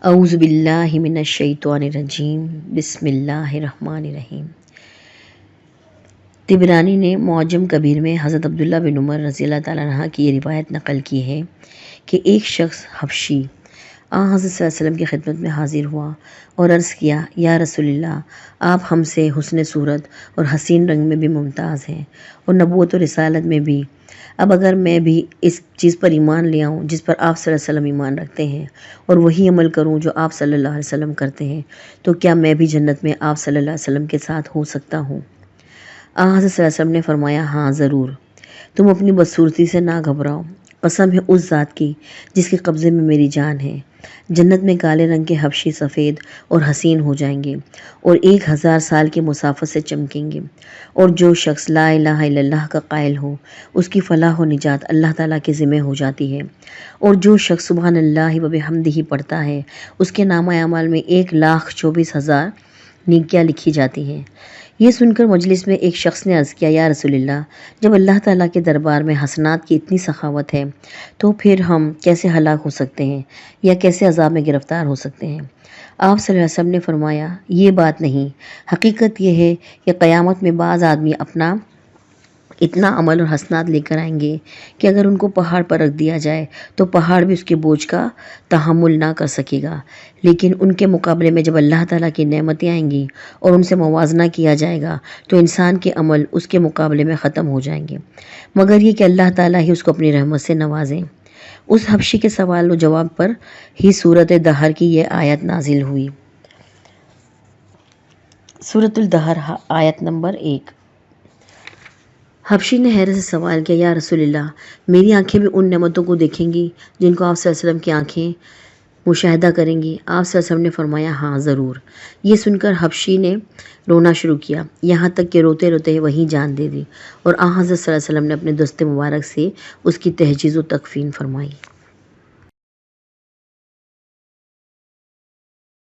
اعوذ باللہ من الشیطان الرجیم بسم اللہ الرحمن الرحیم۔ طبرانی نے معجم کبیر میں حضرت عبداللہ بن عمر رضی اللہ تعالیٰ عنہ کی یہ روایت نقل کی ہے کہ ایک شخص حبشی حضرت صلی اللہ علیہ وسلم کی خدمت میں حاضر ہوا اور عرض کیا، یا رسول اللہ، آپ ہم سے حسن صورت اور حسین رنگ میں بھی ممتاز ہیں اور نبوت و رسالت میں بھی۔ اب اگر میں بھی اس چیز پر ایمان لے آؤں جس پر آپ صلی اللہ علیہ وسلم ایمان رکھتے ہیں اور وہی عمل کروں جو آپ صلی اللہ علیہ وسلم کرتے ہیں، تو کیا میں بھی جنت میں آپ صلی اللہ علیہ وسلم کے ساتھ ہو سکتا ہوں؟ حضرت صلی اللہ علیہ وسلم نے فرمایا، ہاں ضرور، تم اپنی بدصورتی سے نہ گھبراؤ، قسم ہے اس ذات کی جس کے قبضے میں میری جان ہے، جنت میں کالے رنگ کے حبشی سفید اور حسین ہو جائیں گے اور 1000 سال کی مسافت سے چمکیں گے، اور جو شخص لا الہ الا اللہ کا قائل ہو اس کی فلاح و نجات اللہ تعالیٰ کے ذمہ ہو جاتی ہے، اور جو شخص سبحان اللہ و بحمدہ پڑھتا ہے اس کے نامہ اعمال میں 1,24,000 نیکیاں لکھی جاتی ہیں۔ یہ سن کر مجلس میں ایک شخص نے عرض کیا، یا رسول اللہ، جب اللہ تعالیٰ کے دربار میں حسنات کی اتنی سخاوت ہے تو پھر ہم کیسے ہلاک ہو سکتے ہیں یا کیسے عذاب میں گرفتار ہو سکتے ہیں؟ آپ صلی اللہ علیہ وسلم نے فرمایا، یہ بات نہیں، حقیقت یہ ہے کہ قیامت میں بعض آدمی اپنا اتنا عمل اور حسنات لے کر آئیں گے کہ اگر ان کو پہاڑ پر رکھ دیا جائے تو پہاڑ بھی اس کے بوجھ کا تحمل نہ کر سکے گا، لیکن ان کے مقابلے میں جب اللہ تعالیٰ کی نعمتیں آئیں گی اور ان سے موازنہ کیا جائے گا تو انسان کے عمل اس کے مقابلے میں ختم ہو جائیں گے، مگر یہ کہ اللہ تعالیٰ ہی اس کو اپنی رحمت سے نوازیں۔ اس حبشی کے سوال و جواب پر ہی سورۃ دہر کی یہ آیت نازل ہوئی۔ سورۃ الدہر، آیت نمبر 1۔ حبشی نے حیرت سے سوال کیا، یا رسول اللہ، میری آنکھیں بھی ان نعمتوں کو دیکھیں گی جن کو آپ صلی اللہ علیہ وسلم کی آنکھیں مشاہدہ کریں گی؟ آپ صلی اللہ علیہ وسلم نے فرمایا، ہاں ضرور۔ یہ سن کر حبشی نے رونا شروع کیا، یہاں تک کہ روتے روتے وہیں جان دے دی، اور حضرت صلی اللہ علیہ وسلم نے اپنے دست مبارک سے اس کی تہجیز و تکفین فرمائی۔